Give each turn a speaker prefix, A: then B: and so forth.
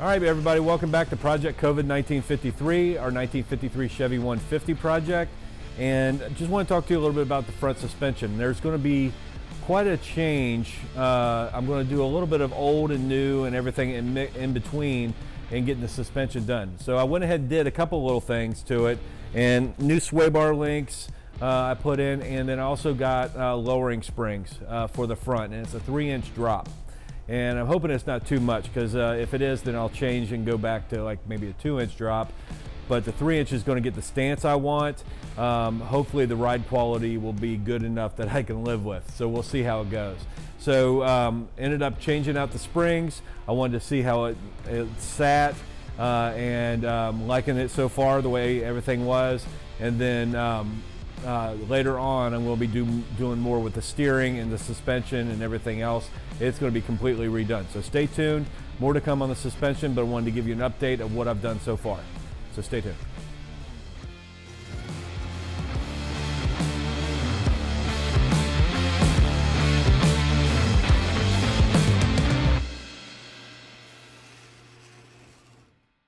A: All right, everybody, welcome back to Project COVID 1953, our 1953 Chevy 150 project. And just want to talk to you a little bit about the front suspension. There's going to be quite a change. I'm going to do a little bit of old and new and everything in between and getting the suspension done. So I went ahead and did a couple little things to it, and new sway bar links I put in, and then I also got lowering springs for the front, and it's a 3-inch drop. And I'm hoping it's not too much, because if it is, then I'll change and go back to like maybe a 2-inch drop. But the 3-inch is going to get the stance I want. Hopefully the ride quality will be good enough that I can live with. So we'll see how it goes. So ended up changing out the springs. I wanted to see how it sat, and liking it so far, the way everything was. And then later on, I'm going to be doing more with the steering and the suspension and everything else. It's going to be completely redone. So stay tuned. More to come on the suspension, but I wanted to give you an update of what I've done so far. So stay tuned.